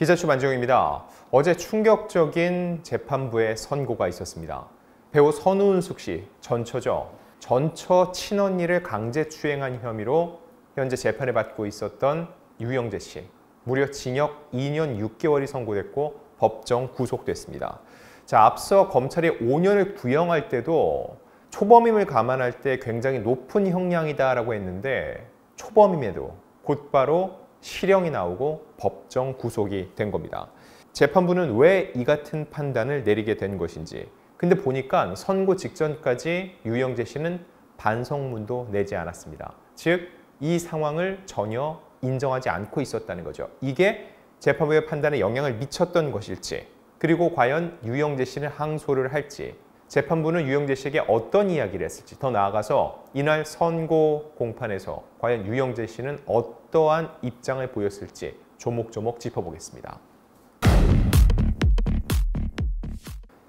기자추 만정입니다. 어제 충격적인 재판부의 선고가 있었습니다. 배우 선우은숙 씨, 전처죠. 전처 친언니를 강제추행한 혐의로 현재 재판을 받고 있었던 유영재 씨. 무려 징역 2년 6개월이 선고됐고 법정 구속됐습니다. 자, 앞서 검찰이 5년을 구형할 때도 초범임을 감안할 때 굉장히 높은 형량이다라고 했는데 초범임에도 곧바로 실형이 나오고 법정 구속이 된 겁니다. 재판부는 왜 이 같은 판단을 내리게 된 것인지. 근데 보니까 선고 직전까지 유영재 씨는 반성문도 내지 않았습니다. 즉, 이 상황을 전혀 인정하지 않고 있었다는 거죠. 이게 재판부의 판단에 영향을 미쳤던 것일지, 그리고 과연 유영재 씨는 항소를 할지, 재판부는 유영재 씨에게 어떤 이야기를 했을지, 더 나아가서 이날 선고 공판에서 과연 유영재 씨는 어떠한 입장을 보였을지 조목조목 짚어보겠습니다.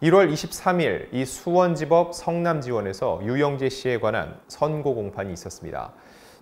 1월 23일 이 수원지법 성남지원에서 유영재 씨에 관한 선고 공판이 있었습니다.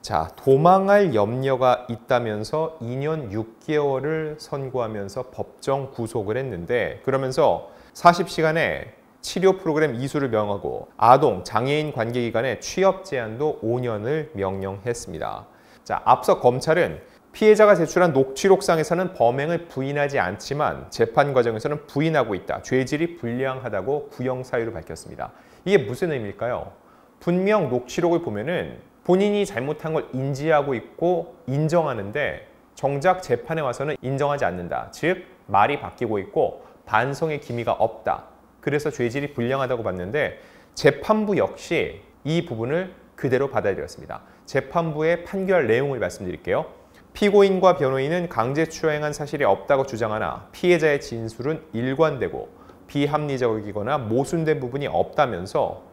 자, 도망할 염려가 있다면서 2년 6개월을 선고하면서 법정 구속을 했는데, 그러면서 40시간의 치료 프로그램 이수를 명하고 아동, 장애인 관계기관의 취업 제한도 5년을 명령했습니다. 자, 앞서 검찰은 피해자가 제출한 녹취록상에서는 범행을 부인하지 않지만 재판 과정에서는 부인하고 있다. 죄질이 불량하다고 구형 사유를 밝혔습니다. 이게 무슨 의미일까요? 분명 녹취록을 보면은 본인이 잘못한 걸 인지하고 있고 인정하는데 정작 재판에 와서는 인정하지 않는다. 즉, 말이 바뀌고 있고 반성의 기미가 없다. 그래서 죄질이 불량하다고 봤는데 재판부 역시 이 부분을 그대로 받아들였습니다. 재판부의 판결 내용을 말씀드릴게요. 피고인과 변호인은 강제추행한 사실이 없다고 주장하나 피해자의 진술은 일관되고 비합리적이거나 모순된 부분이 없다면서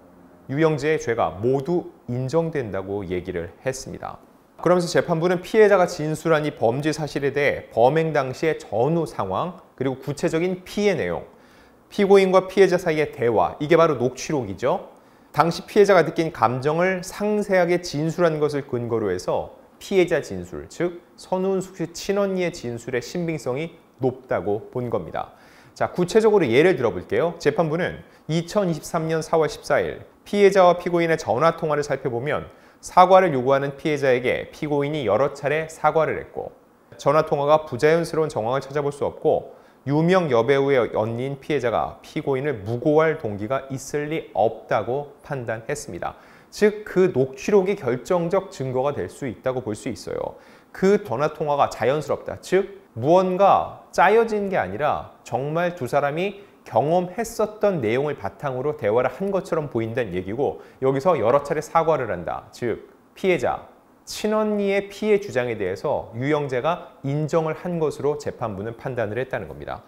유영재의 죄가 모두 인정된다고 얘기를 했습니다. 그러면서 재판부는 피해자가 진술한 이 범죄 사실에 대해 범행 당시의 전후 상황, 그리고 구체적인 피해 내용, 피고인과 피해자 사이의 대화, 이게 바로 녹취록이죠. 당시 피해자가 느낀 감정을 상세하게 진술한 것을 근거로 해서 피해자 진술, 즉 선우은숙 씨 친언니의 진술의 신빙성이 높다고 본 겁니다. 자, 구체적으로 예를 들어볼게요. 재판부는 2023년 4월 14일 피해자와 피고인의 전화 통화를 살펴보면 사과를 요구하는 피해자에게 피고인이 여러 차례 사과를 했고, 전화 통화가 부자연스러운 정황을 찾아볼 수 없고 유명 여배우의 언니인 피해자가 피고인을 무고할 동기가 있을 리 없다고 판단했습니다. 즉, 그 녹취록이 결정적 증거가 될 수 있다고 볼 수 있어요. 그 전화 통화가 자연스럽다. 즉, 무언가 짜여진 게 아니라 정말 두 사람이 경험했었던 내용을 바탕으로 대화를 한 것처럼 보인다는 얘기고, 여기서 여러 차례 사과를 한다. 즉, 피해자, 친언니의 피해 주장에 대해서 유영재가 인정을 한 것으로 재판부는 판단을 했다는 겁니다.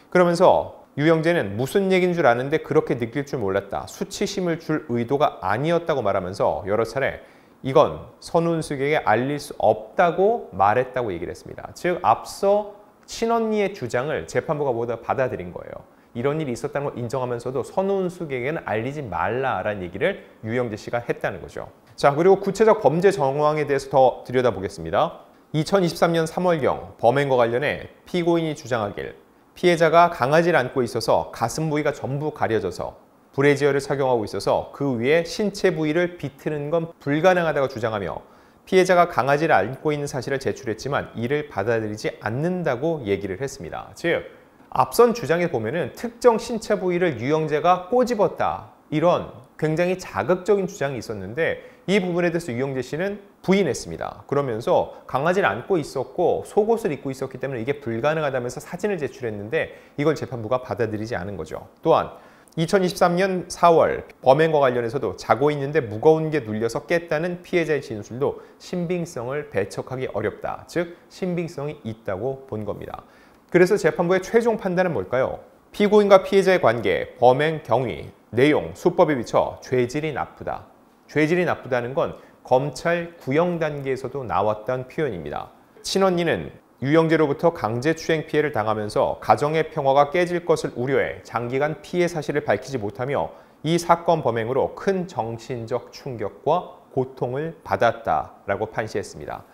그러면서 유영재는 무슨 얘기인 줄 아는데 그렇게 느낄 줄 몰랐다. 수치심을 줄 의도가 아니었다고 말하면서 여러 차례 이건 선우은숙에게 알릴 수 없다고 말했다고 얘기를 했습니다. 즉, 앞서 친언니의 주장을 재판부가 모두 받아들인 거예요. 이런 일이 있었다는 걸 인정하면서도 선우은숙에게는 알리지 말라라는 얘기를 유영재 씨가 했다는 거죠. 자, 그리고 구체적 범죄 정황에 대해서 더 들여다보겠습니다. 2023년 3월경 범행과 관련해 피고인이 주장하길 피해자가 강아지를 안고 있어서 가슴 부위가 전부 가려져서 브래지어를 착용하고 있어서 그 위에 신체 부위를 비트는 건 불가능하다고 주장하며 피해자가 강아지를 안고 있는 사실을 제출했지만 이를 받아들이지 않는다고 얘기를 했습니다. 즉, 앞선 주장에 보면은 특정 신체 부위를 유영재가 꼬집었다, 이런 굉장히 자극적인 주장이 있었는데 이 부분에 대해서 유영재 씨는 부인했습니다. 그러면서 강아지를 안고 있었고 속옷을 입고 있었기 때문에 이게 불가능하다면서 사진을 제출했는데 이걸 재판부가 받아들이지 않은 거죠. 또한 2023년 4월 범행과 관련해서도 자고 있는데 무거운 게 눌려서 깼다는 피해자의 진술도 신빙성을 배척하기 어렵다. 즉, 신빙성이 있다고 본 겁니다. 그래서 재판부의 최종 판단은 뭘까요? 피고인과 피해자의 관계, 범행 경위, 내용, 수법에 비춰 죄질이 나쁘다. 죄질이 나쁘다는 건 검찰 구형 단계에서도 나왔던 표현입니다. 친언니는 유영재로부터 강제추행 피해를 당하면서 가정의 평화가 깨질 것을 우려해 장기간 피해 사실을 밝히지 못하며 이 사건 범행으로 큰 정신적 충격과 고통을 받았다라고 판시했습니다.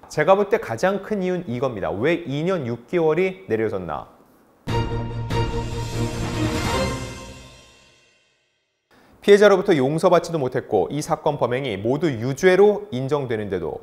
제가 볼 때 가장 큰 이유는 이겁니다. 왜 2년 6개월이 내려졌나? 피해자로부터 용서받지도 못했고 이 사건 범행이 모두 유죄로 인정되는데도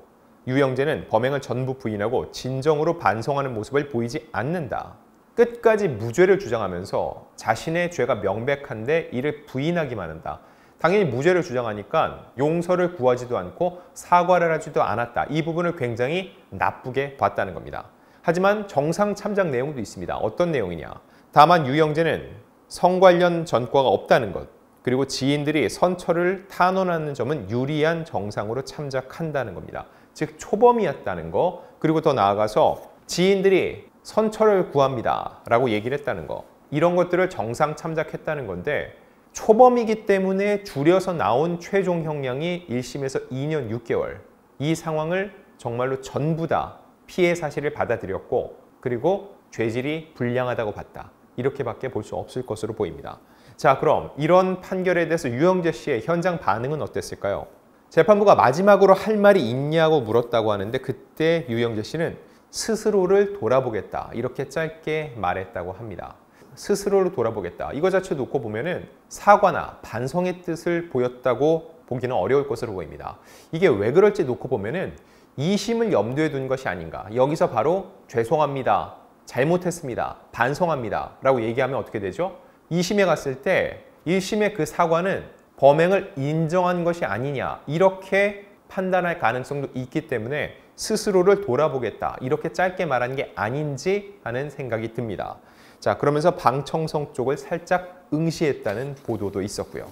유영재는 범행을 전부 부인하고 진정으로 반성하는 모습을 보이지 않는다. 끝까지 무죄를 주장하면서 자신의 죄가 명백한데 이를 부인하기만 한다. 당연히 무죄를 주장하니까 용서를 구하지도 않고 사과를 하지도 않았다. 이 부분을 굉장히 나쁘게 봤다는 겁니다. 하지만 정상 참작 내용도 있습니다. 어떤 내용이냐? 다만 유영재는 성 관련 전과가 없다는 것, 그리고 지인들이 선처를 탄원하는 점은 유리한 정상으로 참작한다는 겁니다. 즉 초범이었다는 거, 그리고 더 나아가서 지인들이 선처를 구합니다 라고 얘기를 했다는 거, 이런 것들을 정상 참작했다는 건데 초범이기 때문에 줄여서 나온 최종 형량이 1심에서 2년 6개월. 이 상황을 정말로 전부 다 피해 사실을 받아들였고 그리고 죄질이 불량하다고 봤다. 이렇게밖에 볼 수 없을 것으로 보입니다. 자, 그럼 이런 판결에 대해서 유영재 씨의 현장 반응은 어땠을까요? 재판부가 마지막으로 할 말이 있냐고 물었다고 하는데 그때 유영재 씨는 스스로를 돌아보겠다 이렇게 짧게 말했다고 합니다. 스스로를 돌아보겠다. 이거 자체 놓고 보면은 사과나 반성의 뜻을 보였다고 보기는 어려울 것으로 보입니다. 이게 왜 그럴지 놓고 보면은 2심을 염두에 둔 것이 아닌가. 여기서 바로 죄송합니다. 잘못했습니다. 반성합니다. 라고 얘기하면 어떻게 되죠? 2심에 갔을 때 1심의 그 사과는 범행을 인정한 것이 아니냐 이렇게 판단할 가능성도 있기 때문에 스스로를 돌아보겠다 이렇게 짧게 말한 게 아닌지 하는 생각이 듭니다. 자, 그러면서 방청석 쪽을 살짝 응시했다는 보도도 있었고요.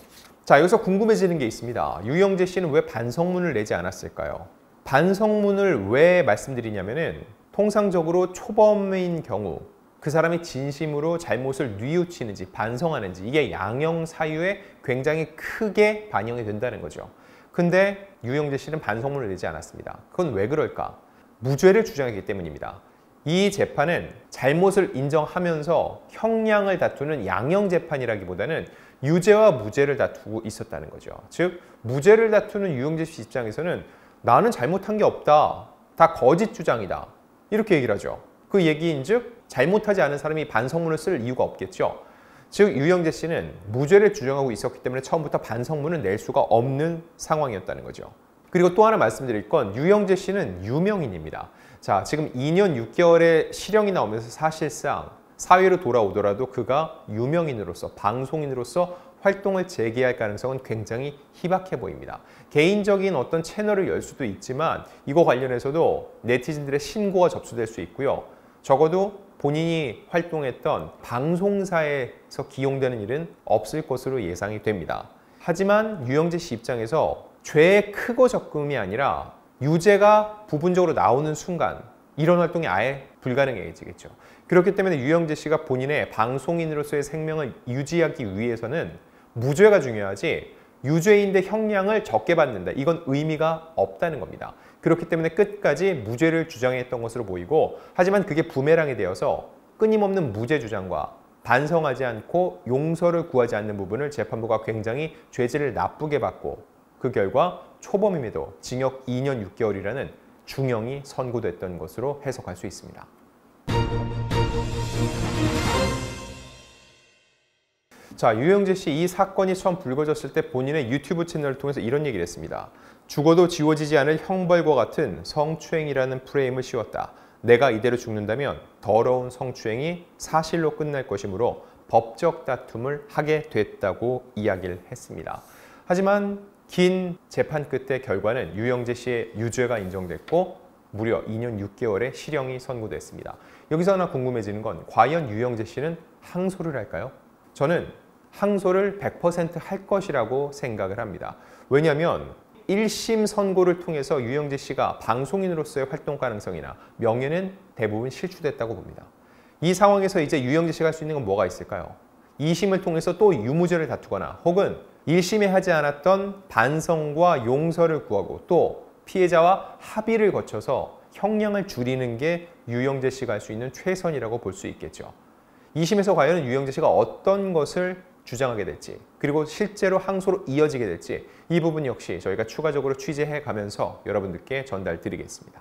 자, 여기서 궁금해지는 게 있습니다. 유영재 씨는 왜 반성문을 내지 않았을까요? 반성문을 왜 말씀드리냐면은 통상적으로 초범인 경우 그 사람이 진심으로 잘못을 뉘우치는지 반성하는지 이게 양형 사유에 굉장히 크게 반영이 된다는 거죠. 근데 유영재 씨는 반성문을 내지 않았습니다. 그건 왜 그럴까? 무죄를 주장했기 때문입니다. 이 재판은 잘못을 인정하면서 형량을 다투는 양형 재판이라기보다는 유죄와 무죄를 다투고 있었다는 거죠. 즉 무죄를 다투는 유영재 씨 입장에서는 나는 잘못한 게 없다. 다 거짓 주장이다. 이렇게 얘기를 하죠. 그 얘기인즉 잘못하지 않은 사람이 반성문을 쓸 이유가 없겠죠. 즉 유영재 씨는 무죄를 주장하고 있었기 때문에 처음부터 반성문을 낼 수가 없는 상황이었다는 거죠. 그리고 또 하나 말씀드릴 건 유영재 씨는 유명인입니다. 자, 지금 2년 6개월의 실형이 나오면서 사실상 사회로 돌아오더라도 그가 유명인으로서 방송인으로서 활동을 재개할 가능성은 굉장히 희박해 보입니다. 개인적인 어떤 채널을 열 수도 있지만 이거 관련해서도 네티즌들의 신고가 접수될 수 있고요. 적어도 본인이 활동했던 방송사에서 기용되는 일은 없을 것으로 예상이 됩니다. 하지만 유영재 씨 입장에서 죄의 크고 적음이 아니라 유죄가 부분적으로 나오는 순간 이런 활동이 아예 불가능해지겠죠. 그렇기 때문에 유영재 씨가 본인의 방송인으로서의 생명을 유지하기 위해서는 무죄가 중요하지 유죄인데 형량을 적게 받는다. 이건 의미가 없다는 겁니다. 그렇기 때문에 끝까지 무죄를 주장했던 것으로 보이고 하지만 그게 부메랑이 되어서 끊임없는 무죄 주장과 반성하지 않고 용서를 구하지 않는 부분을 재판부가 굉장히 죄질을 나쁘게 봤고 그 결과 초범임에도 징역 2년 6개월이라는 중형이 선고됐던 것으로 해석할 수 있습니다. 자, 유영재 씨 이 사건이 처음 불거졌을 때 본인의 유튜브 채널을 통해서 이런 얘기를 했습니다. 죽어도 지워지지 않을 형벌과 같은 성추행이라는 프레임을 씌웠다. 내가 이대로 죽는다면 더러운 성추행이 사실로 끝날 것이므로 법적 다툼을 하게 됐다고 이야기를 했습니다. 하지만 긴 재판 끝의 결과는 유영재 씨의 유죄가 인정됐고 무려 2년 6개월의 실형이 선고됐습니다. 여기서 하나 궁금해지는 건 과연 유영재 씨는 항소를 할까요? 저는 항소를 100% 할 것이라고 생각을 합니다. 왜냐하면 1심 선고를 통해서 유영재 씨가 방송인으로서의 활동 가능성이나 명예는 대부분 실추됐다고 봅니다. 이 상황에서 이제 유영재 씨가 할 수 있는 건 뭐가 있을까요? 2심을 통해서 또 유무죄를 다투거나 혹은 1심에 하지 않았던 반성과 용서를 구하고 또 피해자와 합의를 거쳐서 형량을 줄이는 게 유영재 씨가 할 수 있는 최선이라고 볼 수 있겠죠. 2심에서 과연 유영재 씨가 어떤 것을 주장하게 될지 그리고 실제로 항소로 이어지게 될지 이 부분 역시 저희가 추가적으로 취재해 가면서 여러분들께 전달드리겠습니다.